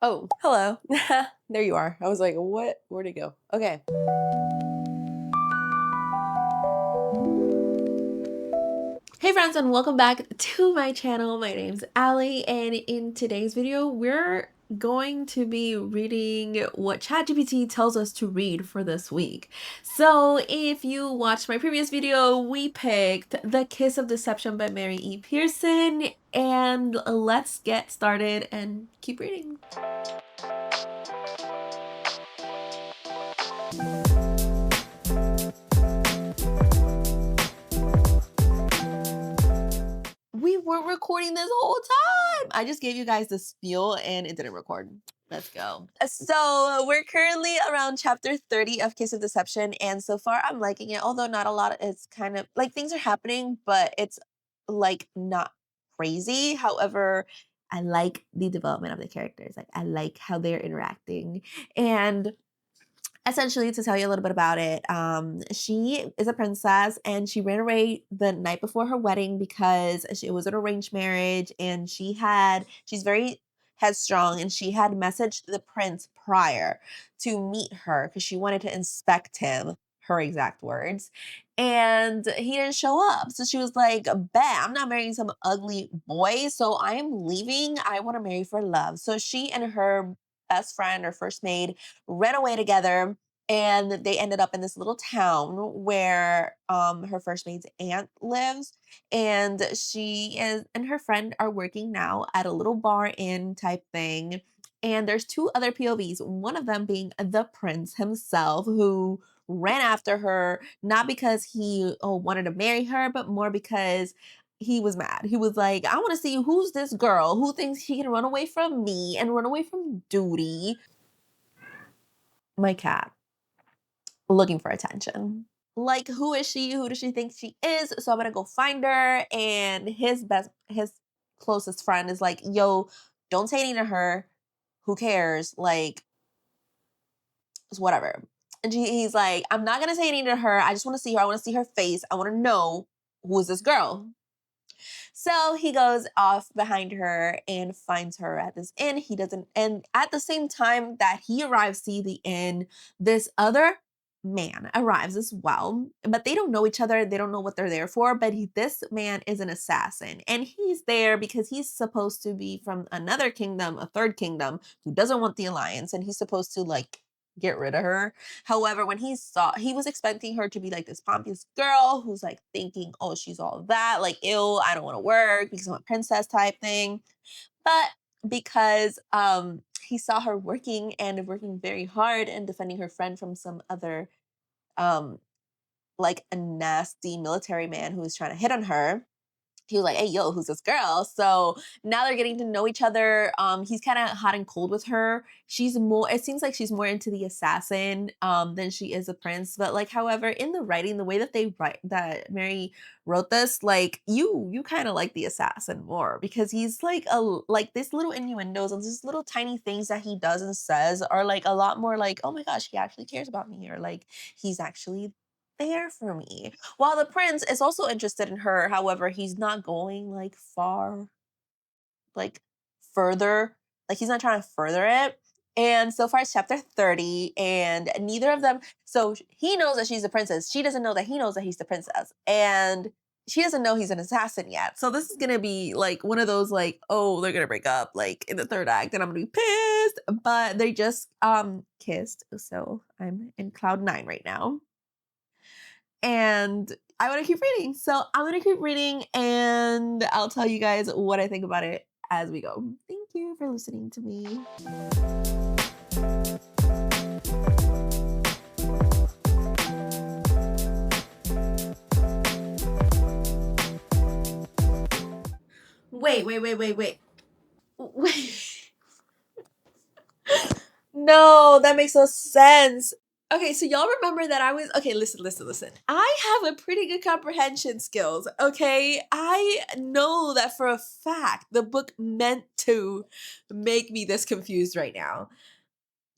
Oh, hello. There you are. I was like, what? Where'd it go? Okay. Hey friends, and welcome back to my channel. My name's Allie, and in today's video, we're going to be reading what ChatGPT tells us to read for this week. So if you watched my previous video, we picked The Kiss of Deception by Mary E. Pearson, and let's get started and keep reading. We weren't recording this whole time. I just gave you guys the spiel and it didn't record. Let's go. So we're currently around chapter 30 of Kiss of Deception. And so far I'm liking it. Although not a lot, it's kind of like things are happening, but it's like not crazy. However, I like the development of the characters. Like I like how they're interacting. And essentially, to tell you a little bit about it, she is a princess and she ran away the night before her wedding because it was an arranged marriage, and she's very headstrong, and she had messaged the prince prior to meet her because she wanted to inspect him, her exact words, and he didn't show up. So she was like, "Bet I'm not marrying some ugly boy, so I am leaving. I want to marry for love." So she and her best friend or first maid ran away together, and they ended up in this little town where her first maid's aunt lives, and she is and her friend are working now at a little bar inn type thing, and there's two other povs, one of them being the prince himself, who ran after her not because he wanted to marry her, but more because he was mad. He was like, I want to see who's this girl who thinks she can run away from me and run away from duty. My cat looking for attention. Like, who is she? Who does she think she is? So I'm gonna go find her. And his closest friend is like, yo, don't say anything to her. Who cares? Like, it's whatever. And he's like, I'm not gonna say anything to her. I just wanna see her. I wanna see her face. I wanna know who is this girl. So he goes off behind her and finds her at this inn. He doesn't, and at the same time that he arrives to the inn, this other man arrives as well, but they don't know each other. They don't know what they're there for. But this man is an assassin, and he's there because he's supposed to be from another kingdom, a third kingdom, who doesn't want the alliance, and he's supposed to like get rid of her. However, when he was expecting her to be like this pompous girl who's like thinking, oh, she's all that, like, ill, I don't want to work because I'm a princess type thing. But because he saw her working and working very hard and defending her friend from some other um like a nasty military man who was trying to hit on her, he was like, hey, yo, who's this girl? So now they're getting to know each other. He's kind of hot and cold with her. It seems like she's more into the assassin than she is a prince. But like, however, in the writing, the way that that Mary wrote this, like you kind of like the assassin more because he's like this little innuendos and these little tiny things that he does and says are like a lot more like, oh my gosh, he actually cares about me, or like he's actually there for me. While the prince is also interested in her, however, he's not going like far, like further, like he's not trying to further it. And so far it's chapter 30, and neither of them, so he knows that she's the princess. She doesn't know that he knows that he's the princess. And she doesn't know he's an assassin yet. So this is gonna be like one of those like, oh, they're gonna break up like in the third act, and I'm gonna be pissed. But they just kissed. So I'm in cloud nine right now. And I want to keep reading. So I'm going to keep reading, and I'll tell you guys what I think about it as we go. Thank you for listening to me. Wait. Wait. No, that makes no sense. Okay, so y'all remember that okay, listen. I have a pretty good comprehension skills, okay? I know that for a fact the book meant to make me this confused right now.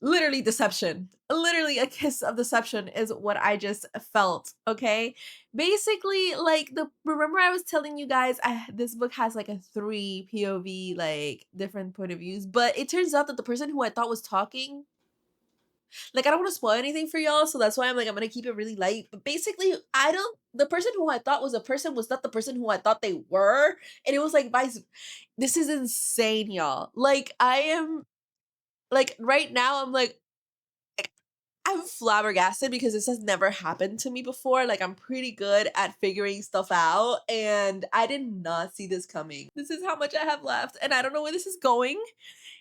literally deception. Literally a kiss of deception is what I just felt, okay? Basically, like the remember I was telling you guys this book has like a 3 POV like different point of views, but it turns out that the person who I thought was talking, like I don't want to spoil anything for y'all, so that's why I'm going to keep it really light. But basically, I don't the person who I thought was a person was not the person who I thought they were, and it was like vice. This is insane, y'all. Like I am like right now I'm flabbergasted because this has never happened to me before. Like, I'm pretty good at figuring stuff out, and I did not see this coming. This is how much I have left, and I don't know where this is going.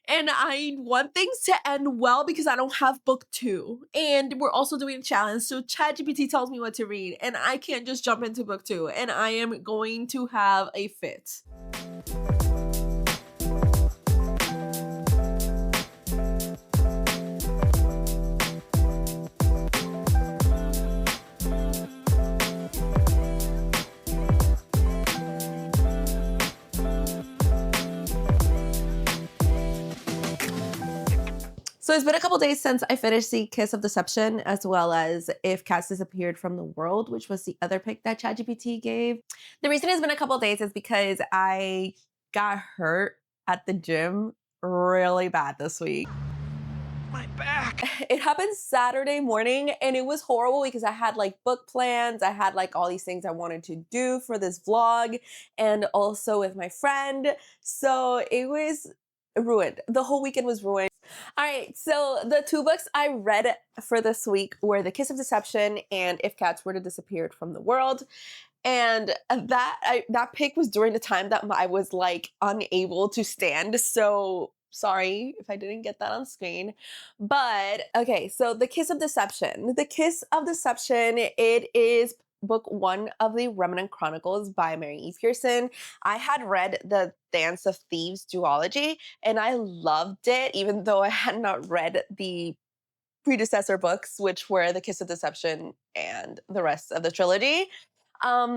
And I want things to end well because I don't have book 2. And we're also doing a challenge. So ChatGPT tells me what to read, and I can't just jump into book 2, and I am going to have a fit. So it's been a couple days since I finished the Kiss of Deception, as well as If Cats Disappeared from the World, which was the other pick that ChatGPT gave. The reason it's been a couple days is because I got hurt at the gym really bad this week. My back. It happened Saturday morning, and it was horrible because I had like book plans. I had like all these things I wanted to do for this vlog and also with my friend. So it was ruined. The whole weekend was ruined. All right, so the 2 books I read for this week were The Kiss of Deception and If Cats Were to Disappear from the World. And that pick was during the time that I was like unable to stand. So sorry if I didn't get that on screen. But okay, so The Kiss of Deception. The Kiss of Deception, it is book 1 of the Remnant Chronicles by Mary E. Pearson. I had read the Dance of Thieves duology and I loved it, even though I had not read the predecessor books, which were The Kiss of Deception and the rest of the trilogy.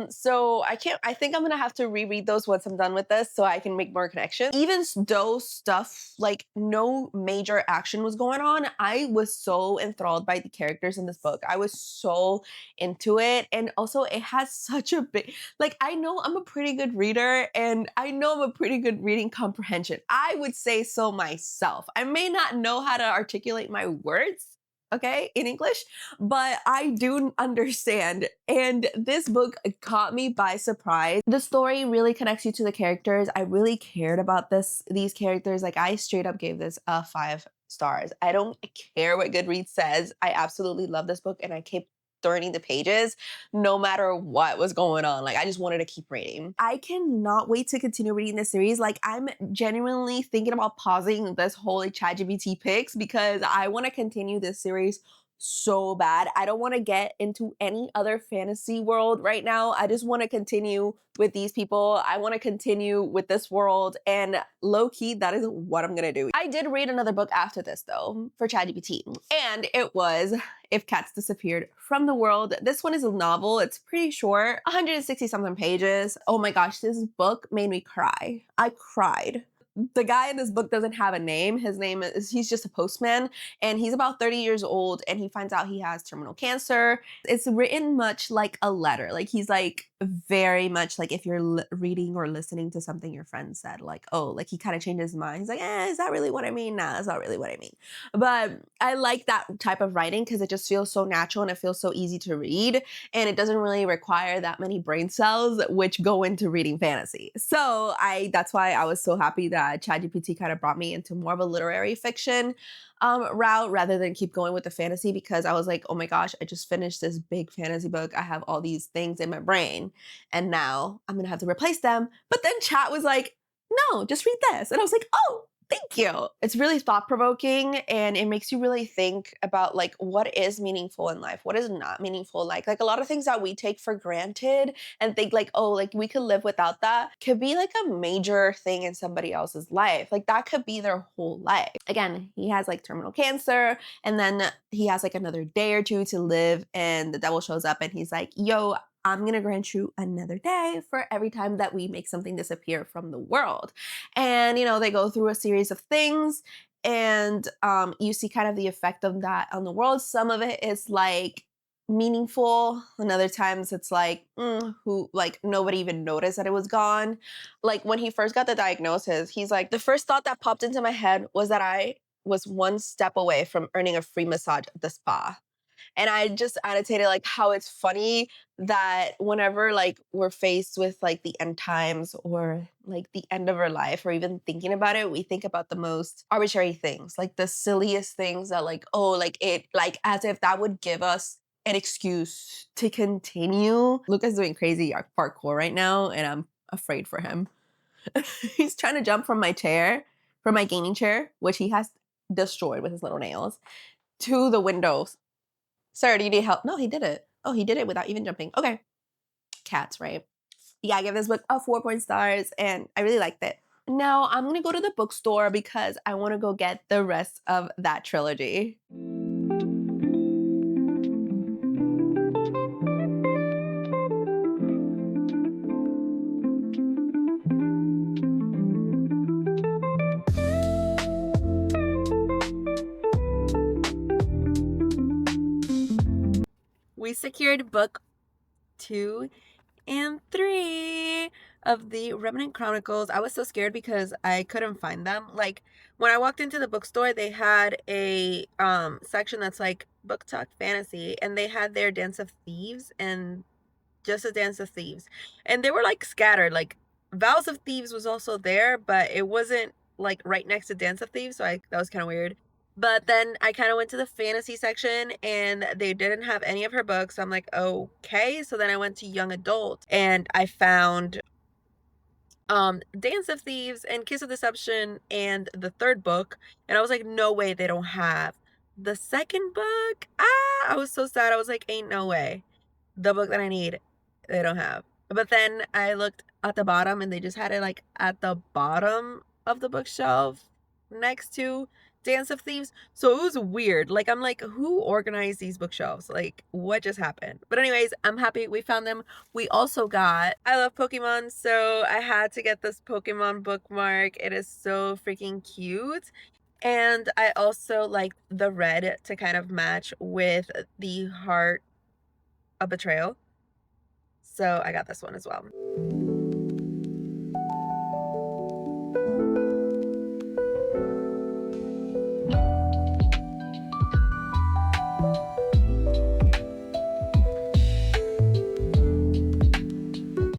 So I think I'm gonna have to reread those once I'm done with this so I can make more connections. Even though stuff like no major action was going on, I was so enthralled by the characters in this book. I was so into it. And also it has such a big, like, I know I'm a pretty good reader and I know I'm a pretty good reading comprehension. I would say so myself. I may not know how to articulate my words, okay, in English, but I do understand. And this book caught me by surprise. The story really connects you to the characters. I really cared about these characters. Like I straight up gave this a 5 stars. I don't care what Goodreads says. I absolutely love this book and I kept turning the pages no matter what was going on. Like I just wanted to keep reading. I cannot wait to continue reading this series. Like I'm genuinely thinking about pausing this whole like, ChatGPT picks because I want to continue this series so bad. I don't want to get into any other fantasy world right now. I just want to continue with these people. I want to continue with this world, and low key, that is what I'm gonna do. I did read another book after this though for ChatGPT, and it was If Cats Disappeared from the World. This one is a novel. It's pretty short, 160 something pages. Oh my gosh, this book made me cry. I cried. The guy in this book doesn't have a name. His name is, he's just a postman, and he's about 30 years old, and he finds out he has terminal cancer. It's written much like a letter. Like he's like very much like if you're reading or listening to something your friend said, like, oh, like he kind of changed his mind. He's like, is that really what I mean? Nah, that's not really what I mean. But I like that type of writing because it just feels so natural and it feels so easy to read, and it doesn't really require that many brain cells which go into reading fantasy. So that's why I was so happy that ChatGPT kind of brought me into more of a literary fiction route rather than keep going with the fantasy, because I was like, oh my gosh, I just finished this big fantasy book. I have all these things in my brain and now I'm gonna have to replace them. But then chat was like, no, just read this. And I was like, oh, thank you. It's really thought provoking and it makes you really think about like what is meaningful in life, what is not meaningful. Like a lot of things that we take for granted and think like, oh, like we could live without that could be like a major thing in somebody else's life. Like that could be their whole life. Again, he has like terminal cancer and then he has like another day or two to live and the devil shows up and he's like, yo, I'm going to grant you another day for every time that we make something disappear from the world. And, you know, they go through a series of things And you see kind of the effect of that on the world. Some of it is like meaningful, and other times it's like who like nobody even noticed that it was gone. Like when he first got the diagnosis, he's like, the first thought that popped into my head was that I was one step away from earning a free massage at the spa. And I just annotated like how it's funny that whenever like we're faced with like the end times or like the end of our life or even thinking about it, we think about the most arbitrary things, like the silliest things that like, oh, like it, like as if that would give us an excuse to continue. Luca's doing crazy parkour right now, and I'm afraid for him. He's trying to jump from my chair, from my gaming chair, which he has destroyed with his little nails, to the windows. Sir, do you need help? No, he did it. Oh, he did it without even jumping. Okay. Cats, right? Yeah, I give this book a 4 stars and I really liked it. Now I'm gonna go to the bookstore because I wanna go get the rest of that trilogy. We secured book 2 and 3 of the Remnant Chronicles. I was so scared because I couldn't find them. Like when I walked into the bookstore, they had a section that's like book talk fantasy, and they had their Dance of Thieves and Just a Dance of Thieves. And they were like scattered. Like Vows of Thieves was also there, but it wasn't like right next to Dance of Thieves, so that was kind of weird. But then I kind of went to the fantasy section and they didn't have any of her books. So I'm like, okay. So then I went to young adult and I found Dance of Thieves and Kiss of Deception and the third book. And I was like, no way they don't have the second book. I was so sad. I was like, ain't no way. The book that I need, they don't have. But then I looked at the bottom and they just had it like at the bottom of the bookshelf next to Dance of Thieves. So it was weird. Like I'm like, who organized these bookshelves? Like what just happened? But anyways, I'm happy we found them. We also got, I love Pokemon, so I had to get this Pokemon bookmark. It is so freaking cute. And I also like the red to kind of match with the heart of betrayal. So I got this one as well.